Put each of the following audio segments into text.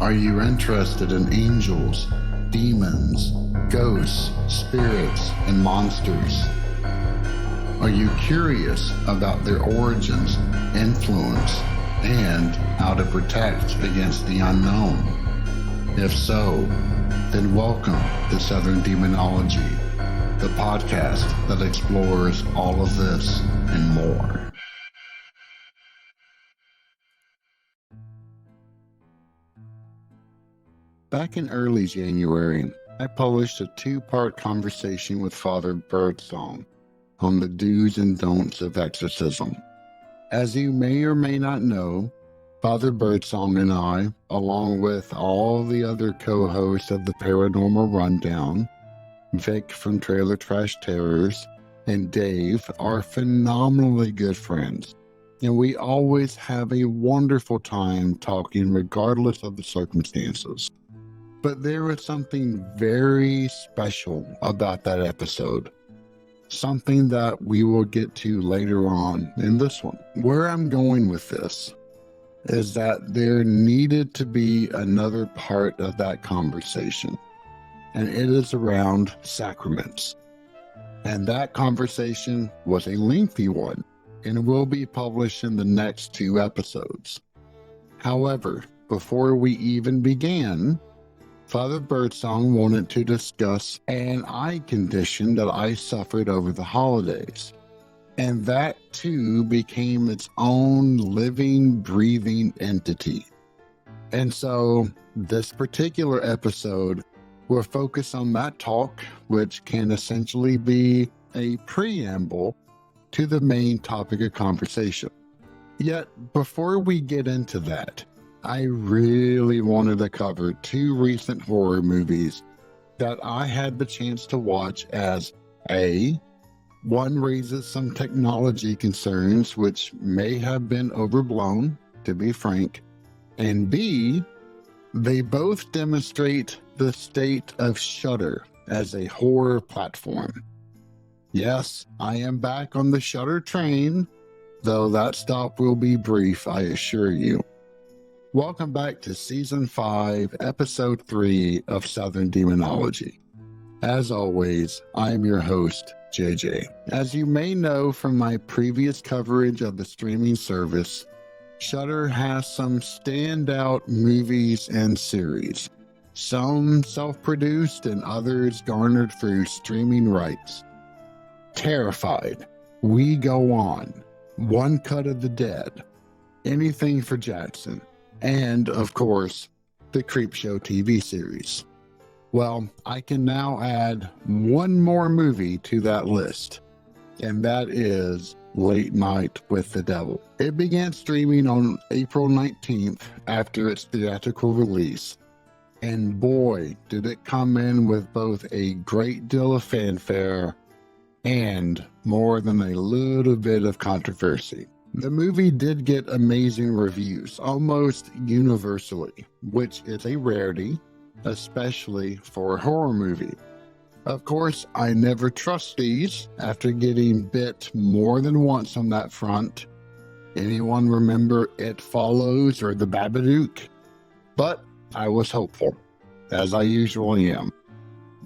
Are you interested in angels, demons, ghosts, spirits, and monsters? Are you curious about their origins, influence, and how to protect against the unknown? If so, then welcome to Southern Demonology, the podcast that explores all of this and more. Back in early January, I published a two-part conversation with Father Birdsong on the do's and don'ts of exorcism. As you may or may not know, Father Birdsong and I, along with all the other co-hosts of the Paranormal Rundown, Vic from Trailer Trash Terrors, and Dave, are phenomenally good friends. And we always have a wonderful time talking regardless of the circumstances. But there was something very special about that episode. Something that we will get to later on in this one. Where I'm going with this is that there needed to be another part of that conversation. And it is around sacraments. And that conversation was a lengthy one and will be published in the next two episodes. However, before we even began, Father Birdsong wanted to discuss an eye condition that I suffered over the holidays. And that too became its own living, breathing entity. And so this particular episode will focus on that talk, which can essentially be a preamble to the main topic of conversation. Yet, before we get into that, I really wanted to cover two recent horror movies that I had the chance to watch as A, one raises some technology concerns which may have been overblown, to be frank, and B, they both demonstrate the state of Shudder as a horror platform. Yes, I am back on the Shudder train, though that stop will be brief, I assure you. Welcome back to Season 5, Episode 3 of Southern Demonology. As always, I am your host, JJ. As you may know from my previous coverage of the streaming service, Shudder has some standout movies and series. Some self-produced and others garnered through streaming rights. Terrified, We Go On, One Cut of the Dead, Anything for Jackson, and, of course, the Creepshow TV series. Well, I can now add one more movie to that list, and that is Late Night with the Devil. It began streaming on April 19th after its theatrical release, and boy, did it come in with both a great deal of fanfare and more than a little bit of controversy. The movie did get amazing reviews, almost universally, which is a rarity, especially for a horror movie. Of course, I never trust these after getting bit more than once on that front. Anyone remember It Follows or The Babadook? But I was hopeful, as I usually am.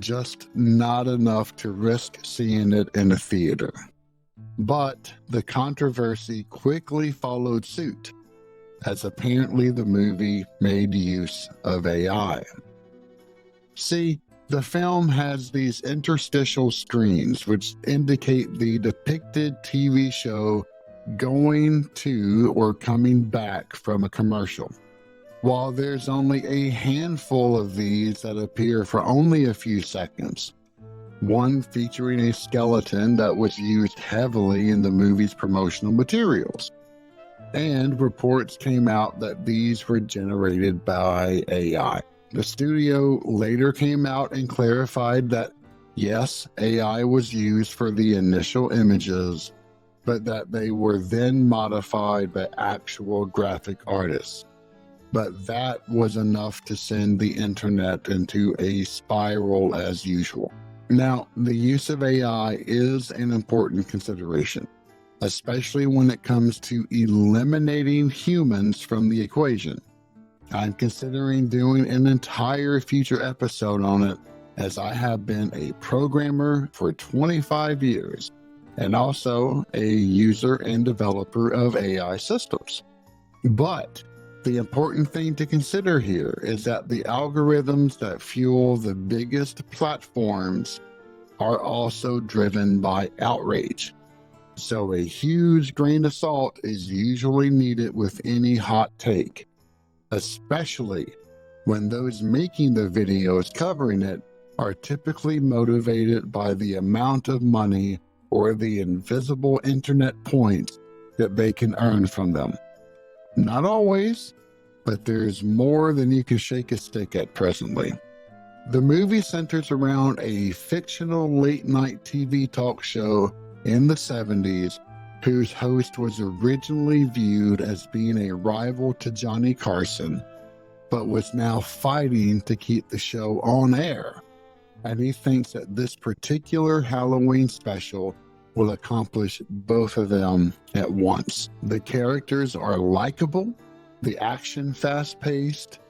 Just not enough to risk seeing it in a theater. But the controversy quickly followed suit, as apparently the movie made use of AI. See, the film has these interstitial screens which indicate the depicted TV show going to or coming back from a commercial. While there's only a handful of these that appear for only a few seconds, one featuring a skeleton that was used heavily in the movie's promotional materials. And reports came out that these were generated by AI. The studio later came out and clarified that yes, AI was used for the initial images, but that they were then modified by actual graphic artists. But that was enough to send the internet into a spiral as usual. Now, the use of AI is an important consideration, especially when it comes to eliminating humans from the equation. I'm considering doing an entire future episode on it, as I have been a programmer for 25 years and also a user and developer of AI systems. But the important thing to consider here is that the algorithms that fuel the biggest platforms are also driven by outrage. So a huge grain of salt is usually needed with any hot take, especially when those making the videos covering it are typically motivated by the amount of money or the invisible internet points that they can earn from them. Not always, but there's more than you can shake a stick at presently. The movie centers around a fictional late-night TV talk show in the 70s whose host was originally viewed as being a rival to Johnny Carson, but was now fighting to keep the show on air. And he thinks that this particular Halloween special will accomplish both of them at once. The characters are likable, the action fast-paced,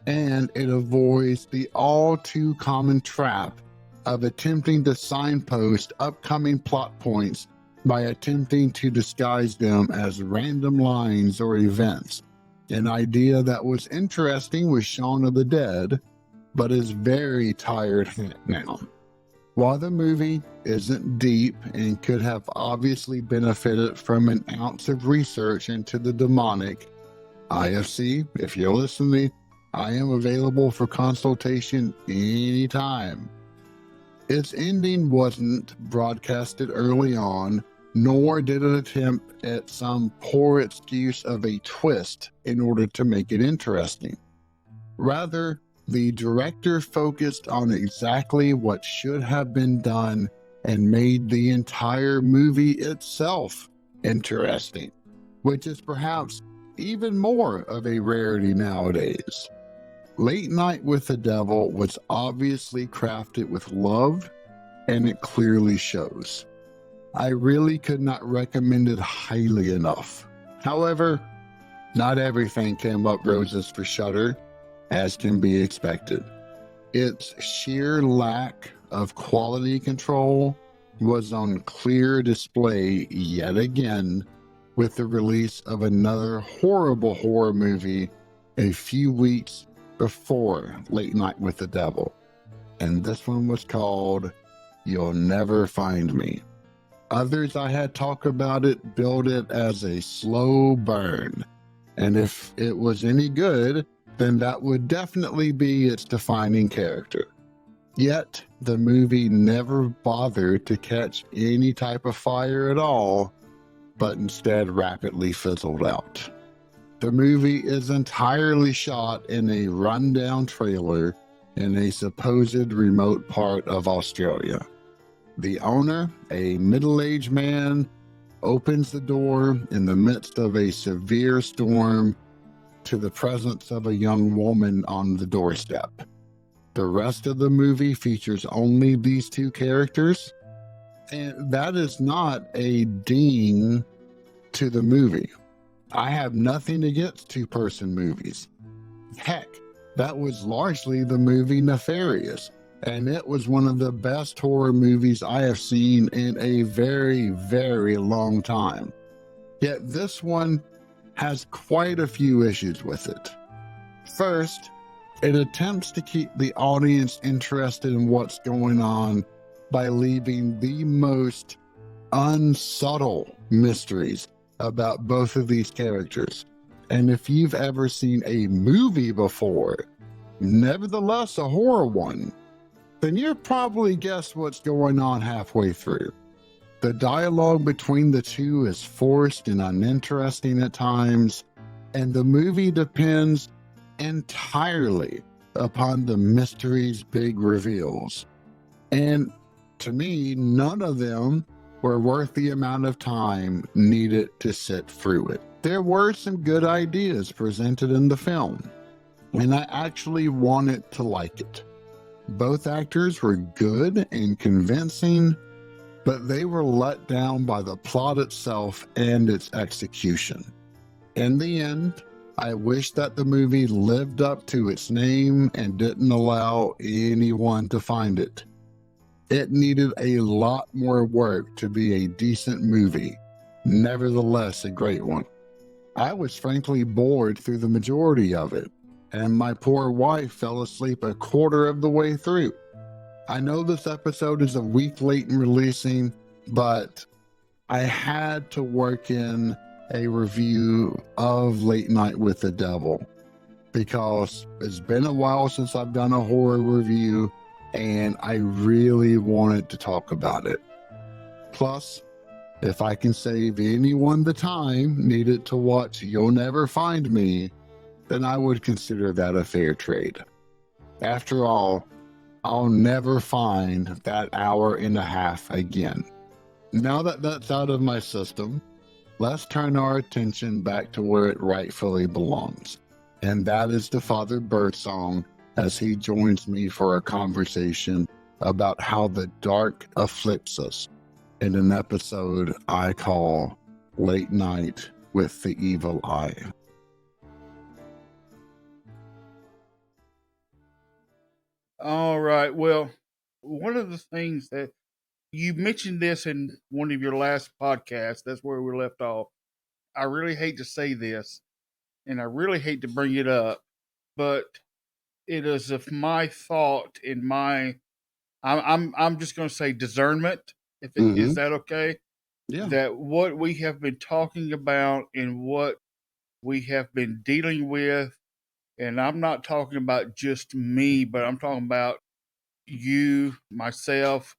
and it avoids the all too common trap of attempting to signpost upcoming plot points by attempting to disguise them as random lines or events. An idea that was interesting with Shaun of the Dead, but is very tired now. While the movie isn't deep and could have obviously benefited from an ounce of research into the demonic, IFC, if you're listening, I am available for consultation anytime. Its ending wasn't broadcasted early on, nor did it attempt at some poor excuse of a twist in order to make it interesting. Rather, the director focused on exactly what should have been done and made the entire movie itself interesting, which is perhaps even more of a rarity nowadays. Late Night with the Devil was obviously crafted with love, and it clearly shows. I really could not recommend it highly enough. However, not everything came up roses for Shudder, as can be expected. Its sheer lack of quality control was on clear display yet again with the release of another horrible horror movie a few weeks before Late Night with the Devil, and this one was called You'll Never Find Me. Others I had talked about it billed it as a slow burn, and if it was any good, then that would definitely be its defining character. Yet, the movie never bothered to catch any type of fire at all, but instead rapidly fizzled out. The movie is entirely shot in a rundown trailer in a supposed remote part of Australia. The owner, a middle-aged man, opens the door in the midst of a severe storm to the presence of a young woman on the doorstep. The rest of the movie features only these two characters, and that is not a ding to the movie. I have nothing against two-person movies. Heck, that was largely the movie Nefarious, and it was one of the best horror movies I have seen in a very, very long time. Yet this one has quite a few issues with it. First, it attempts to keep the audience interested in what's going on by leaving the most unsubtle mysteries about both of these characters. And if you've ever seen a movie before, nevertheless a horror one, then you've probably guessed what's going on halfway through. The dialogue between the two is forced and uninteresting at times, and the movie depends entirely upon the mystery's big reveals. And to me, none of them were worth the amount of time needed to sit through it. There were some good ideas presented in the film, and I actually wanted to like it. Both actors were good and convincing, but they were let down by the plot itself and its execution. In the end, I wish that the movie lived up to its name and didn't allow anyone to find it. It needed a lot more work to be a decent movie, nevertheless, a great one. I was frankly bored through the majority of it, and my poor wife fell asleep a quarter of the way through. I know this episode is a week late in releasing, but I had to work in a review of Late Night with the Devil because it's been a while since I've done a horror review and I really wanted to talk about it. Plus, if I can save anyone the time needed to watch You'll Never Find Me, then I would consider that a fair trade. After all, I'll never find that hour and a half again. Now that that's out of my system, let's turn our attention back to where it rightfully belongs, and that is to Father Birdsong as he joins me for a conversation about how the dark afflicts us in an episode I call Late Night with the Evil Eye. All right. Well, one of the things that you mentioned this in one of your last podcasts, that's where we left off. I really hate to say this, and I really hate to bring it up, but it is of my thought in my I'm just going to say discernment. If it is that okay? Yeah. That what we have been talking about and what we have been dealing with, and I'm not talking about just me, but I'm talking about you, myself,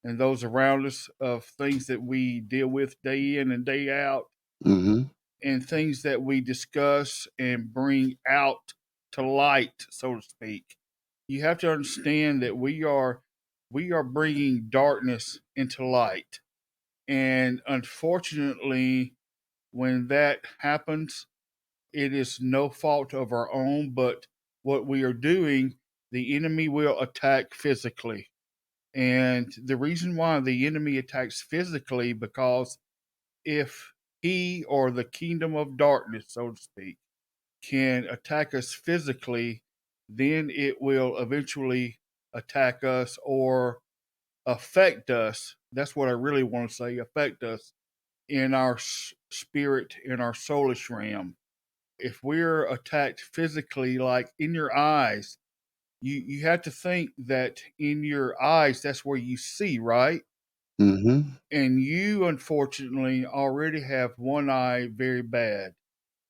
and those around us of things that we deal with day in and day out, and things that we discuss and bring out to light, so to speak. You have to understand that we are bringing darkness into light, and unfortunately, when that happens, it is no fault of our own, but what we are doing, the enemy will attack physically. And the reason why the enemy attacks physically, because if he or the kingdom of darkness, so to speak, can attack us physically, then it will eventually attack us or affect us. That's what I really want to say, affect us in our spirit, in our soulish realm. If we're attacked physically, like in your eyes, you have to think that in your eyes, that's where you see, right? And you, unfortunately, already have one eye very bad.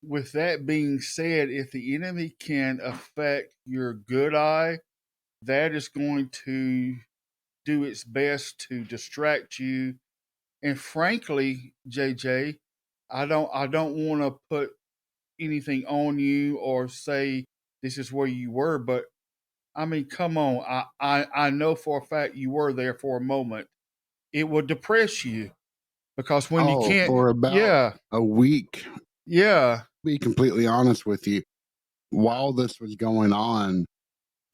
With that being said, if the enemy can affect your good eye, that is going to do its best to distract you. And frankly, JJ, I don't want to put anything on you or say this is where you were, but I mean, come on. I know for a fact you were there for a moment. It would depress you because when you can't, For about a week, yeah, be completely honest with you, while this was going on,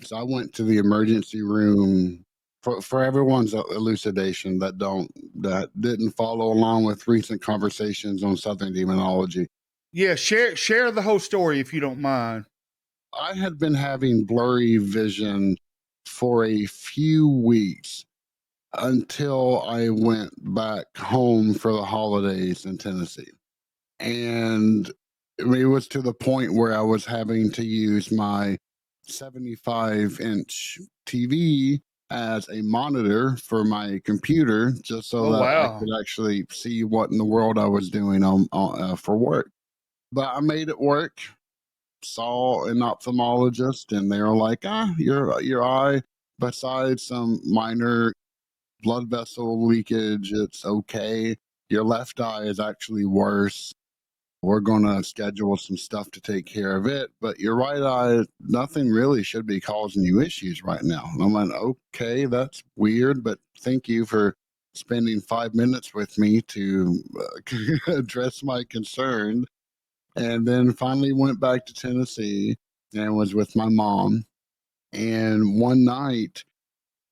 so I went to the emergency room for everyone's elucidation that didn't follow along with recent conversations on Southern demonology. yeah. Share the whole story if you don't mind. I had been having blurry vision for a few weeks until I went back home for the holidays in Tennessee. And it was to the point where I was having to use my 75-inch TV as a monitor for my computer just so Oh that I wow. could actually see what in the world I was doing for work. But I made it work. Saw an ophthalmologist, and they were like, your eye, besides some minor blood vessel leakage, it's okay. Your left eye is actually worse. We're going to schedule some stuff to take care of it, but your right eye, nothing really should be causing you issues right now. And I'm like, okay, that's weird, but thank you for spending 5 minutes with me to address my concern. And then finally went back to Tennessee and was with my mom. And one night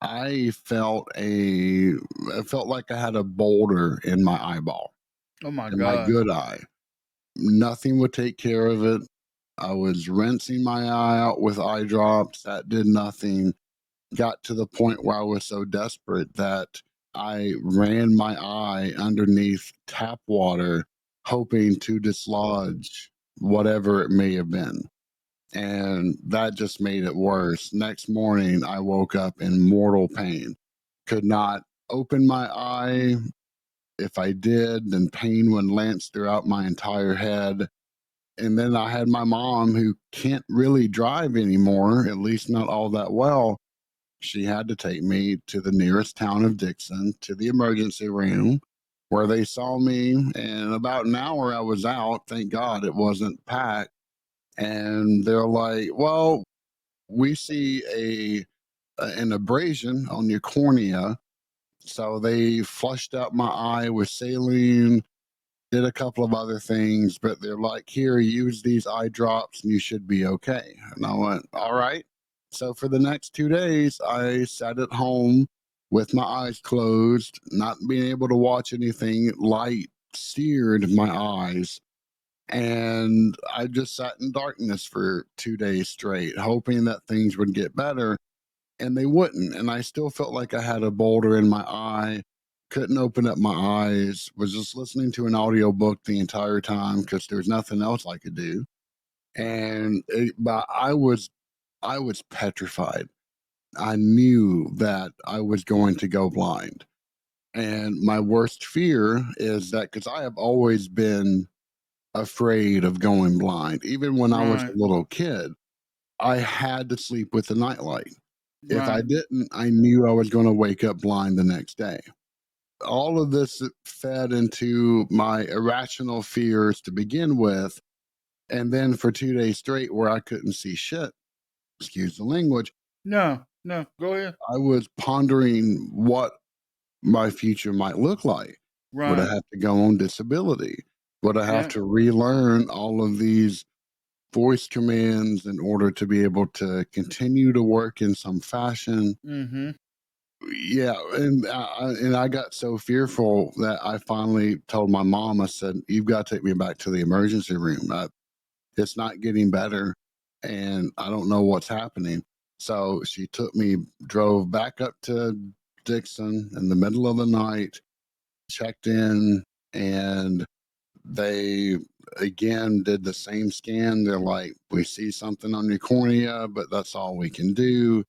I felt like I had a boulder in my eyeball, Oh my in my God. good eye. Nothing would take care of it. I was rinsing my eye out with eye drops. That did nothing. Got to the point where I was so desperate that I ran my eye underneath tap water, hoping to dislodge whatever it may have been. And that just made it worse. Next morning, I woke up in mortal pain. Could not open my eye. If I did, then pain would lance throughout my entire head. And then I had my mom, who can't really drive anymore, at least not all that well. She had to take me to the nearest town of Dixon to the emergency room where they saw me. And about an hour I was out. Thank God it wasn't packed. And they're like, well, we see an abrasion on your cornea. So they flushed out my eye with saline, did a couple of other things, but they're like, here, use these eye drops and you should be okay. And I went, all right. So for the next 2 days, I sat at home with my eyes closed, not being able to watch anything. Light seared my eyes. And I just sat in darkness for 2 days straight, hoping that things would get better, and they wouldn't. And I still felt like I had a boulder in my eye, couldn't open up my eyes, was just listening to an audiobook the entire time because there's nothing else I could do. But I was petrified. I knew that I was going to go blind. And my worst fear is that, because I have always been afraid of going blind. Even when I was a Right. little kid, I had to sleep with the nightlight. If I Right. didn't, I knew I was going to wake up blind the next day. All of this fed into my irrational fears to begin with. And then for 2 days straight, where I couldn't see shit, excuse the language, No, no, go ahead. I was pondering what my future might look like. Would I Right. have to go on disability? Would I have Yeah. to relearn all of these voice commands in order to be able to continue to work in some fashion? Mm-hmm. Yeah, and I got so fearful that I finally told my mom. I said, "You've got to take me back to the emergency room. It's not getting better, and I don't know what's happening." So she took me, drove back up to Dixon in the middle of the night, checked in, and they again did the same scan. They're like, "We see something on your cornea, but that's all we can do."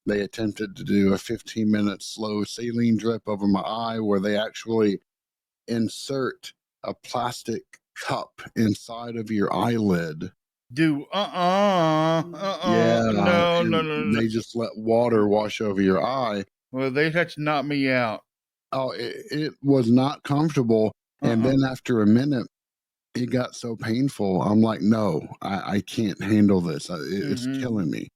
They attempted to do a 15-minute slow saline drip over my eye, where they actually insert a plastic cup inside of your eyelid. Do Yeah, no, no, no, and no. they just let water wash over your eye. Well, they had to knock me out. Oh, it was not comfortable. And Uh-uh. then after a minute, it got so painful. I'm like, no, I can't handle this. It's Mm-hmm. killing me.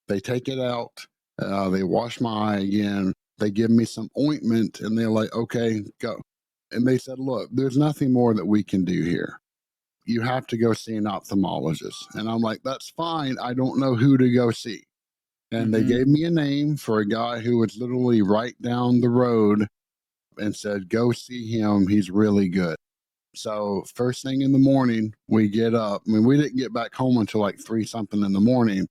They take it out. They wash my eye again. They give me some ointment, and they're like, okay, go. And they said, look, there's nothing more that we can do here. You have to go see an ophthalmologist. And I'm like, that's fine. I don't know who to go see. And they Mm-hmm. gave me a name for a guy who was literally right down the road, and said, go see him. He's really good. So first thing in the morning, we get up. I mean, we didn't get back home until like 3 something in the morning.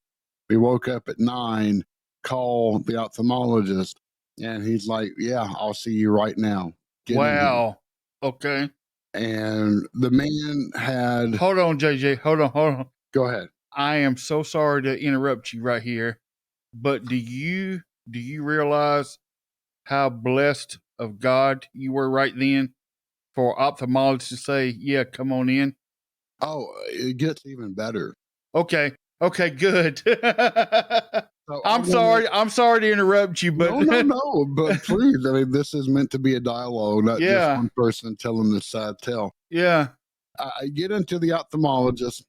We woke up at 9, call the ophthalmologist, and he's like, yeah, I'll see you right now. Get in here. Wow. Okay. And the man had, Hold on, JJ. Hold on. go ahead. I am so sorry to interrupt you right here, but do you realize how blessed of God you were right then for ophthalmologist to say, "Yeah, come on in." Oh, it gets even better. Okay. Okay, good. So I'm sorry. I'm sorry to interrupt you, but no, but please, I mean, this is meant to be a dialogue, not just yeah. one person telling the sad tale. Yeah. I get into the ophthalmologist.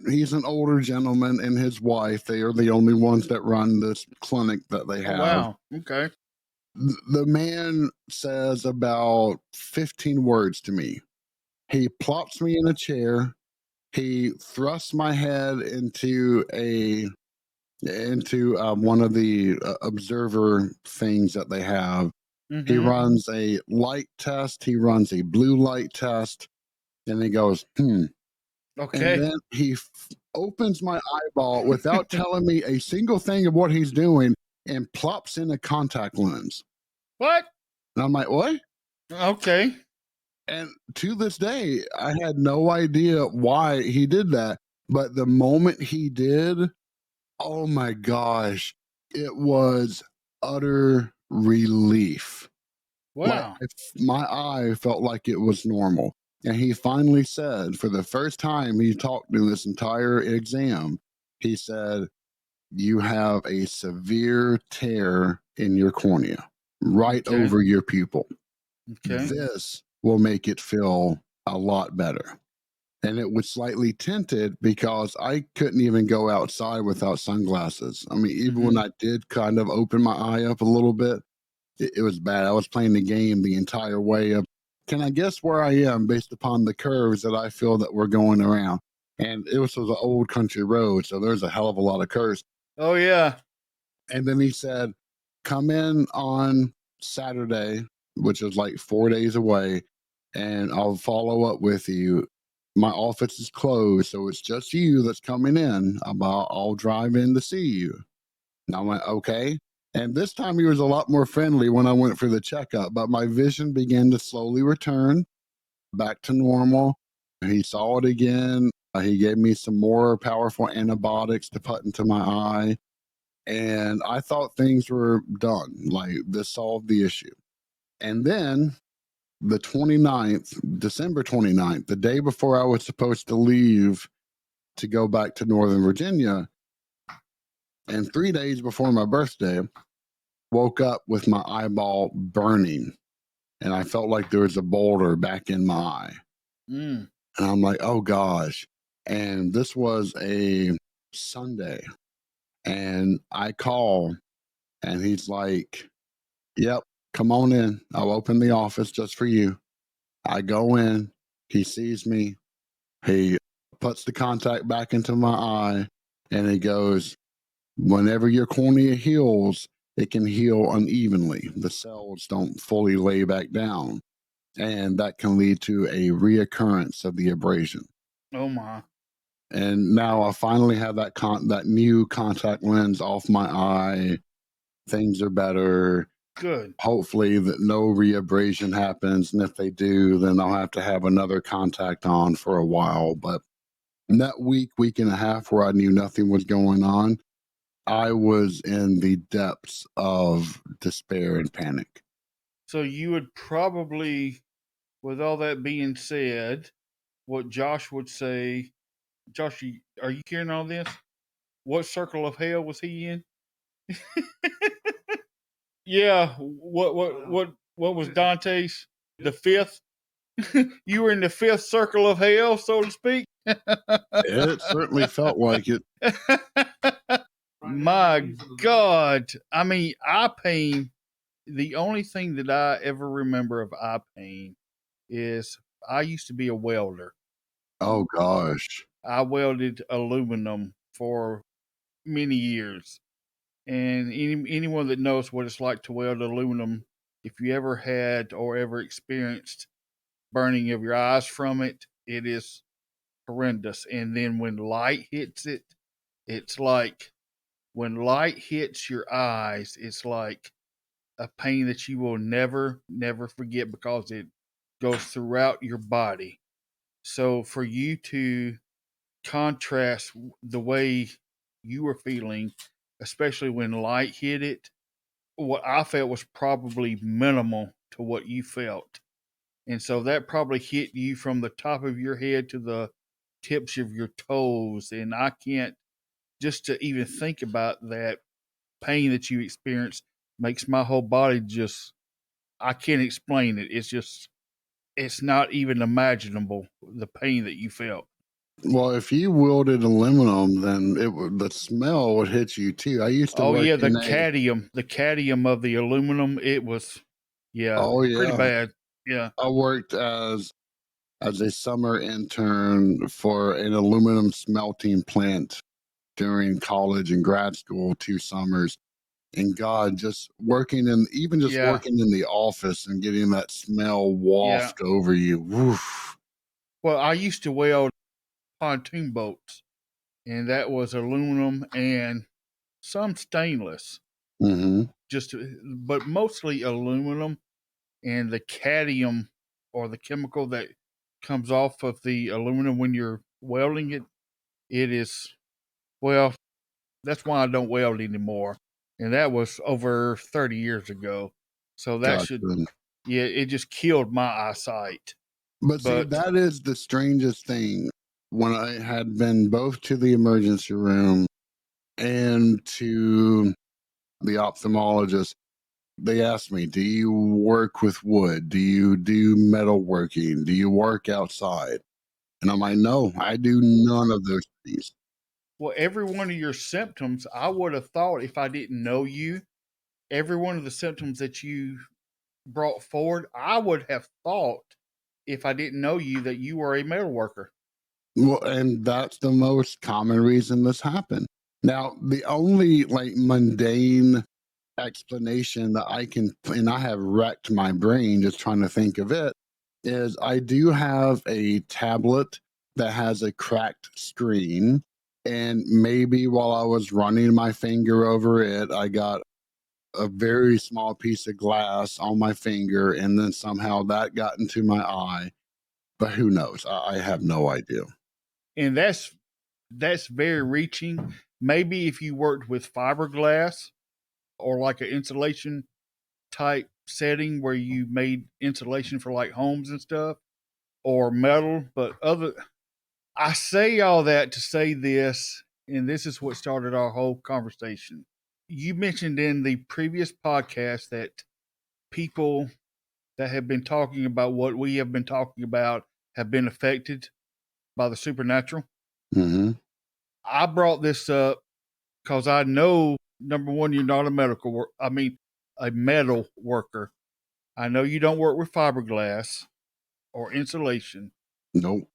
He's an older gentleman and his wife. They are the only ones that run this clinic that they Oh, have. wow. Okay. The man says about 15 words to me. He plops me in a chair. He thrusts my head into one of the observer things that they have. He Mhm. runs a light test. He runs a blue light test, and he goes, And Okay. then he opens my eyeball without telling me a single thing of what he's doing and plops in a contact lens. What? And I'm like, what? Okay. And to this day, I had no idea why he did that. But the moment he did, oh my gosh, it was utter relief. Like Wow. my eye felt like it was normal. And he finally said, for the first time he talked in this entire exam, he said, you have a severe tear in your cornea right Okay. over your pupil. Okay. This will make it feel a lot better. And it was slightly tinted because I couldn't even go outside without sunglasses. I mean, even when Mm-hmm. I did kind of open my eye up a little bit, it was bad. I was playing the game the entire way of, can I guess where I am based upon the curves that I feel that we're going around? And it was an old country road, so there's a hell of a lot of curves. Oh yeah. And then he said, come in on Saturday, which is like 4 days away, and I'll follow up with you. My office is closed, so it's just you that's coming in. I'll drive in to see you. And I went, okay. And this time he was a lot more friendly when I went for the checkup, but my vision began to slowly return back to normal. He saw it again. He gave me some more powerful antibiotics to put into my eye. And I thought things were done. Like this solved the issue. And then the 29th, December 29th, the day before I was supposed to leave to go back to Northern Virginia, and 3 days before my birthday, woke up with my eyeball burning. And I felt like there was a boulder back in my eye. Mm. And I'm like, oh gosh. And this was a Sunday. And I call and he's like, yep, come on in. I'll open the office just for you. I go in, he sees me, he puts the contact back into my eye, and he goes, whenever your cornea heals, it can heal unevenly. The cells don't fully lay back down, and that can lead to a reoccurrence of the abrasion. Oh my. And now I finally have that new contact lens off my eye. Things are better. Good. Hopefully that no reabrasion happens, and if they do, then I'll have to have another contact on for a while. But in that week and a half where I knew nothing was going on, I was in the depths of despair and panic. So you would probably, with all that being said, what Josh would say, Josh, are you hearing all this? What circle of hell was he in? Yeah. What was Dante's? The fifth. You were in the fifth circle of hell, so to speak. It certainly felt like it. My God. I mean, eye pain. The only thing that I ever remember of eye pain is I used to be a welder. Oh gosh. I welded aluminum for many years. And anyone that knows what it's like to weld aluminum, if you ever had or ever experienced burning of your eyes from it, it is horrendous. And then when light hits it, it's like when light hits your eyes, it's like a pain that you will never forget because it goes throughout your body. So for you to contrast the way you were feeling, especially when light hit it, what I felt was probably minimal to what you felt. And so that probably hit you from the top of your head to the tips of your toes. And I can't, just to even think about that pain that you experienced makes my whole body just, I can't explain it. It's just, it's not even imaginable the pain that you felt. Well, if you wielded aluminum, then the smell would hit you too. I used to Oh work yeah, in a. the cadmium of the aluminum, it was, yeah, Oh pretty yeah, bad. Yeah. I worked as a summer intern for an aluminum smelting plant during college and grad school 2 summers. And God, just working in, even just Yeah. working in the office and getting that smell Yeah. waft over you. Woof. Well, I used to weld pontoon boats, and that was aluminum and some stainless, Mm-hmm. but mostly aluminum, and the cadmium, or the chemical that comes off of the aluminum when you're welding it, it is, well, that's why I don't weld anymore. And that was over 30 years ago. So that Gotcha. should, yeah, it just killed my eyesight. But see, But that is the strangest thing. When I had been both to the emergency room and to the ophthalmologist, they asked me, do you work with wood? Do you do metalworking? Do you work outside? And I'm like, no, I do none of those things. well, every one of your symptoms, I would have thought, if I didn't know you, every one of the symptoms that you brought forward, I would have thought, if I didn't know you, that you were a metal worker. Well, and that's the most common reason this happened. Now, the only like mundane explanation that I can, and I have wrecked my brain just trying to think of it, is I do have a tablet that has a cracked screen. And maybe while I was running my finger over it, I got a very small piece of glass on my finger, and then somehow that got into my eye. But who knows? I have no idea. And that's very reaching. Maybe if you worked with fiberglass, or like an insulation type setting where you made insulation for like homes and stuff, or metal. But I say all that to say this, and this is what started our whole conversation. You mentioned in the previous podcast that people that have been talking about what we have been talking about have been affected by the supernatural. Mm-hmm. I brought this up because I know, number one, you're not a a metal worker. I know you don't work with fiberglass or insulation. Nope.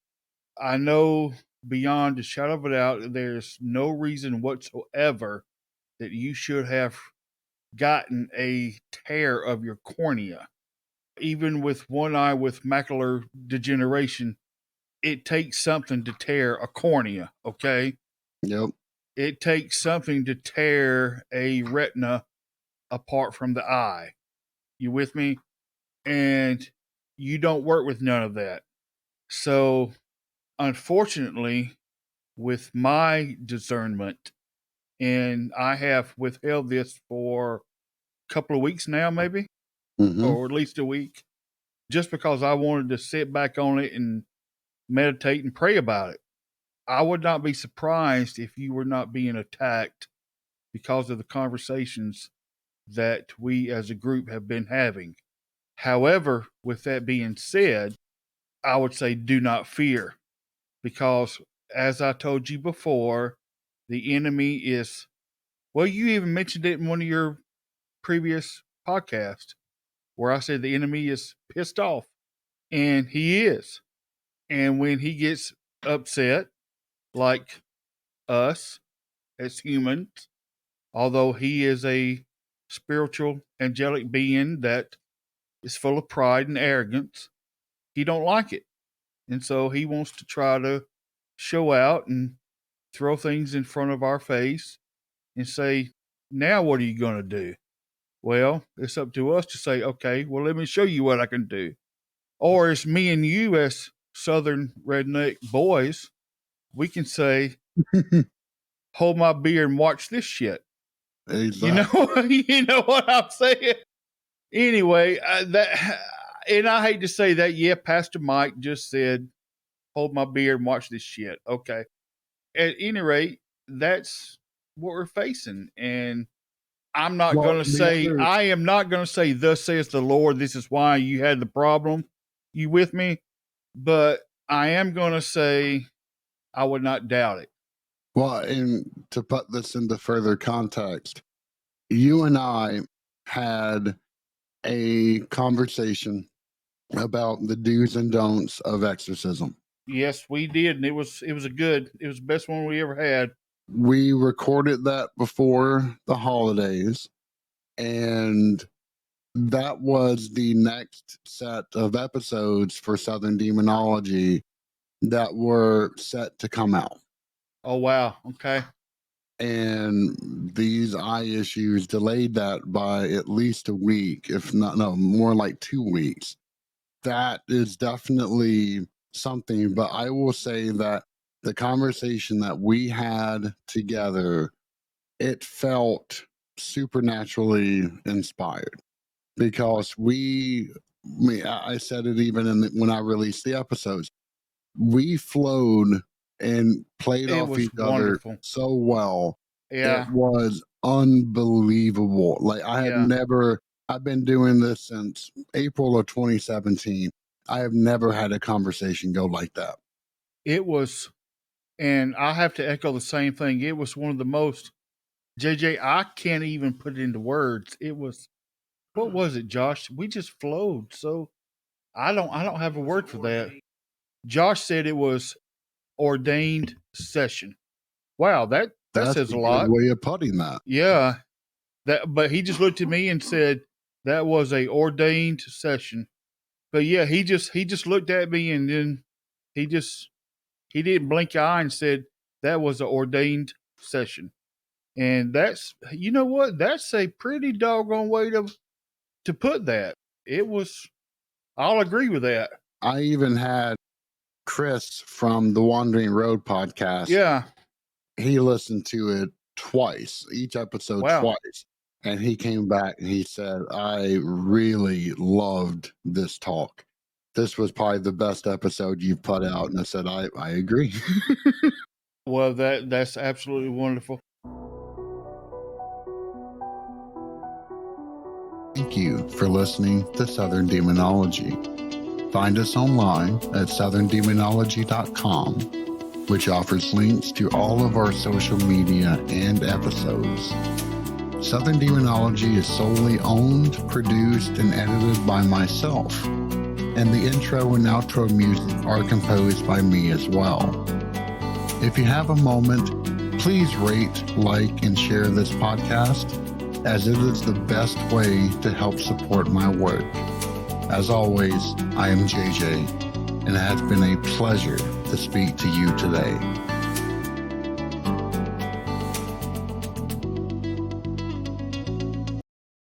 I know beyond a shadow of a doubt, there's no reason whatsoever that you should have gotten a tear of your cornea. Even with one eye with macular degeneration, it takes something to tear a cornea, okay? Yep. It takes something to tear a retina apart from the eye. You with me? And you don't work with none of that. So, unfortunately, with my discernment, and I have withheld this for a couple of weeks now, maybe, Mm-hmm. or at least a week, just because I wanted to sit back on it and meditate and pray about it. I would not be surprised if you were not being attacked because of the conversations that we as a group have been having. However, with that being said, I would say do not fear, because as I told you before, the enemy is, well, you even mentioned it in one of your previous podcasts where I said the enemy is pissed off, and he is. And when he gets upset, like us as humans, although he is a spiritual angelic being that is full of pride and arrogance, he don't like it. And so he wants to try to show out and throw things in front of our face and say, now what are you going to do? Well, it's up to us to say, okay, well, let me show you what I can do. Or it's me and you as Southern redneck boys, we can say, hold my beer and watch this shit. You know, Exactly. you know what I'm saying? Anyway, and I hate to say that. Yeah, Pastor Mike just said, hold my beer and watch this shit. Okay. At any rate, that's what we're facing. And Well, the other, I am not going to say, thus says the Lord, this is why you had the problem. You with me? But I am going to say, I would not doubt it. well, and to put this into further context, you and I had a conversation about the do's and don'ts of exorcism. Yes, we did. And it was it was the best one we ever had. We recorded that before the holidays, and that was the next set of episodes for Southern Demonology that were set to come out. Oh, wow. Okay. And these eye issues delayed that by at least a week, if not, no, more like 2 weeks. That is definitely something. But I will say that the conversation that we had together, it felt supernaturally inspired because I said it even when I released the episodes, we flowed and played It off was each other wonderful. so well. It Yeah. was unbelievable. Like Yeah. I've been doing this since April of 2017. I have never had a conversation go like that. It was, and I have to echo the same thing. It was one of the most, JJ, I can't even put it into words. It was, what was it, Josh? We just flowed. So I don't have a word for that. Josh said it was ordained session. Wow, that That's says a a good lot. way of putting that. Yeah. But he just looked at me and said that was a ordained session. But yeah, he just looked at me and then he just he didn't blink an eye and said that was an ordained session. And that's, you know what? That's a pretty doggone way to put that. It was, I'll agree with that. I even had Chris from the Wandering Road podcast. Yeah. He listened to it twice, each episode Wow. twice. And he came back and he said, I really loved this talk. This was probably the best episode you've put out. And I said, I agree. Well, that's absolutely wonderful. Thank you for listening to Southern Demonology. Find us online at southerndemonology.com, which offers links to all of our social media and episodes. Southern Demonology is solely owned, produced, and edited by myself, and the intro and outro music are composed by me as well. If you have a moment, please rate, like, and share this podcast, as it is the best way to help support my work. As always, I am JJ, and it has been a pleasure to speak to you today.